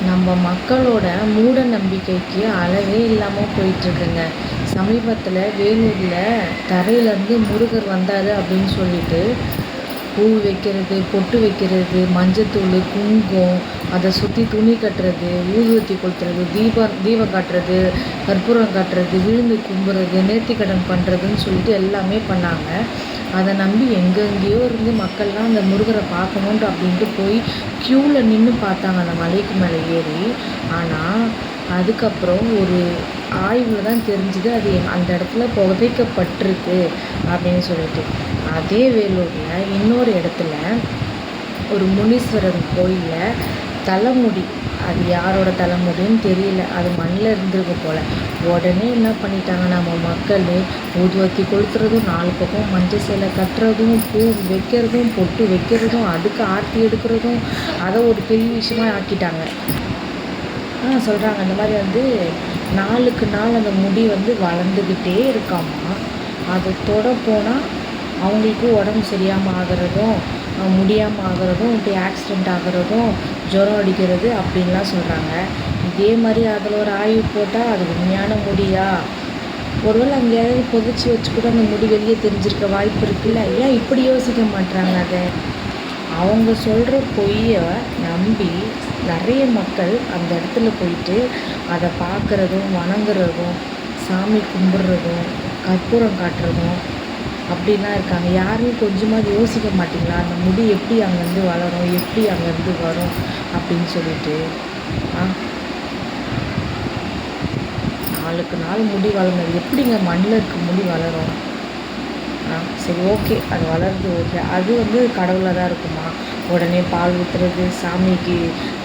நம்ம மக்களோட மூட நம்பிக்கைக்கு அளவே இல்லாமல் போயிட்டுருக்குங்க. சமீபத்தில் வேலூரில் தரையிலேருந்து முருகர் வந்தார் அப்படின்னு சொல்லிட்டு பூ வைக்கிறது, பொட்டு வைக்கிறது, மஞ்சத்தூள், குங்குமம், அதை சுற்றி துணி கட்டுறது, ஊதுவத்தி கொளுத்துறது, தீபம் காட்டுறது, கற்பூரம் காட்டுறது, விழுந்து கும்புறது, நேர்த்திக்கடன் பண்ணுறதுன்னு சொல்லிட்டு எல்லாமே பண்ணாங்க. அதை நம்பி எங்கெங்கேயோ இருந்து மக்கள்லாம் அந்த முருகரை பார்க்கணுன்ட்டு அப்படின்ட்டு போய் க்யூவில் நின்று பார்த்தாங்க அந்த மலைக்கு மேலே ஏறி. ஆனால் அதுக்கப்புறம் ஒரு ஆய்வில் தான் தெரிஞ்சுது அது அந்த இடத்துல புதைக்கப்பட்டிருக்கு அப்படின்னு சொல்லிட்டு. அதே வேலூரில் இன்னொரு இடத்துல ஒரு முனீஸ்வரர் கோயிலில் தலைமுடி, அது யாரோட தலைமுடின்னு தெரியல, அது மண்ணில் இருந்திருக்கு போல். உடனே என்ன பண்ணிட்டாங்க நம்ம மக்கள், ஊதுவத்தி கொளுத்துறதும், 4 பக்கம் மஞ்சள் சேலை கட்டுறதும், பூ வைக்கிறதும், பொட்டு வைக்கிறதும், அதுக்கு ஆர்த்தி எடுக்கிறதும், அதை ஒரு பெரிய விஷயமாக ஆக்கிட்டாங்க. சொல்கிறாங்க இந்த மாதிரி நாளுக்கு நாள் அந்த முடி வளர்ந்துக்கிட்டே இருக்காமா. அதை தொட போனால் அவங்களுக்கு உடம்பு சரியாமல் ஆகிறதும், முடியாமல் ஆகிறதும், இப்படி ஆக்சிடெண்ட் ஆகிறதும், ஜுரம் அடிக்கிறது அப்படின்லாம் சொல்கிறாங்க. இதே மாதிரி அதில் ஒரு ஆய்வு போட்டால் அது உண்மையான முடியா? ஒருவேளை அங்கேயாவது புதைச்சி வச்சு கூட அந்த முடி வெளியே தெரிஞ்சிருக்க வாய்ப்பு இருக்குல்ல. ஏன் இப்படி யோசிக்க மாட்டுறாங்க? அதை அவங்க சொல்கிற பொய்யை நம்பி நிறைய மக்கள் அந்த இடத்துல போயிட்டு அதை பார்க்குறதும், வணங்குறதும், சாமி கும்பிட்றதும், கற்பூரம் காட்டுறதும் அப்படிலாம் இருக்காங்க. யாரும் கொஞ்சமாவது யோசிக்க மாட்டிங்களா? அந்த முடி எப்படி அங்கேருந்து வளரும், எப்படி அங்கேருந்து வரும் அப்படின்னு சொல்லிட்டு. நாளுக்கு நாள் முடி வளர்ந்தது எப்படிங்க மண்ணில் இருக்க முடி வளரும்? சரி, ஓகே, அது வளருது, ஓகே. அது கடவுளாக தான் இருக்குமா? உடனே பால் ஊற்றுறது, சாமிக்கு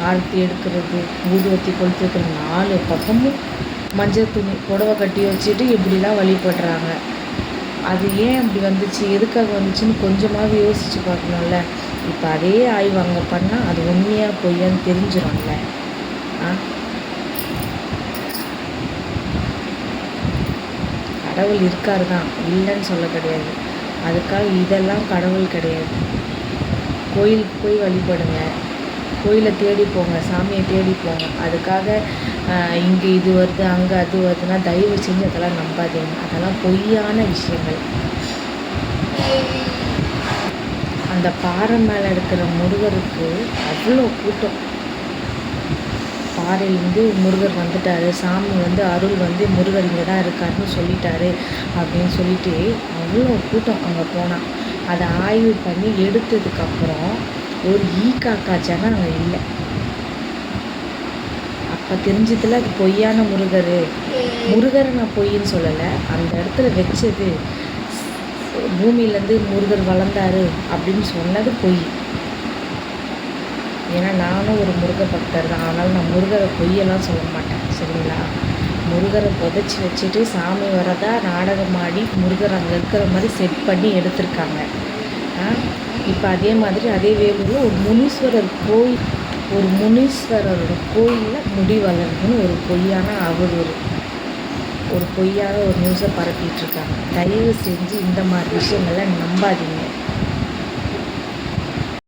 ஆரத்தி எடுக்கிறது, ஊதுவத்தி கொளுத்துக்கிற 4 பக்கமும் மஞ்சள் துணி புடவை கட்டி வச்சுட்டு இப்படிலாம் வழிபடுறாங்க. அது ஏன் அப்படி வந்துச்சு, எதுக்காக வந்துச்சுன்னு கொஞ்சமாவது யோசித்து பார்க்கணும்ல. இப்போ அதே ஆய்வு அங்கே பண்ணால் அது உண்மையாக பொய்யான்னு தெரிஞ்சிடும்ல. கடவுள் இருக்காரு தான், இல்லைன்னு சொல்ல கிடையாது. அதுக்காக இதெல்லாம் கடவுள் கிடையாது. கோயிலுக்கு போய் வழிபடுங்க, கோயிலை தேடி போங்க, சாமியை தேடி போங்க. அதுக்காக இங்கே இது வருது, அங்கே அது வருதுன்னா தயவு செஞ்சு அதெல்லாம் நம்பாதீங்க. அதெல்லாம் பொய்யான விஷயங்கள். அந்த பாறை மேலே இருக்கிற முருகருக்கு அவ்வளோ கூட்டம். பாறையிலேருந்து முருகர் வந்துட்டார், சாமி அருள் முருகர் இங்கே தான் இருக்காருன்னு சொல்லிட்டாரு அப்படின்னு சொல்லிட்டு அவ்வளோ கூட்டம் அங்கே போனால். அதை ஆய்வு பண்ணி எடுத்ததுக்கப்புறம் ஒரு காக்கா ஜனம் அங்கே இல்லை. அப்போ தெரிஞ்சதில் அது பொய்யான முருகரை நான் பொய்ன்னு சொல்லலை. அந்த இடத்துல வச்சது பூமியிலேருந்து முருகர் வளர்ந்தாரு அப்படின்னு சொன்னது பொய். ஏன்னா நானும் ஒரு முருக பக்தர் தான். அதனால் நான் முருகரை பொய்யெல்லாம் சொல்ல மாட்டேன், சரிங்களா? முருகரை புதைச்சி வச்சுட்டு சாமி வரதா நாடகம் ஆடி முருகர் அங்கே இருக்கிற மாதிரி செட் பண்ணி எடுத்திருக்காங்க. இப்போ அதே மாதிரி அதே வேலூரில் ஒரு முனீஸ்வரரோட கோயிலில் முடி வளருதுன்னு ஒரு பொய்யான அவதூறு, ஒரு பொய்யான ஒரு நியூஸை பரப்பிகிட்ருக்காங்க. தயவு செஞ்சு இந்த மாதிரி விஷயங்களை நம்பாதீங்க.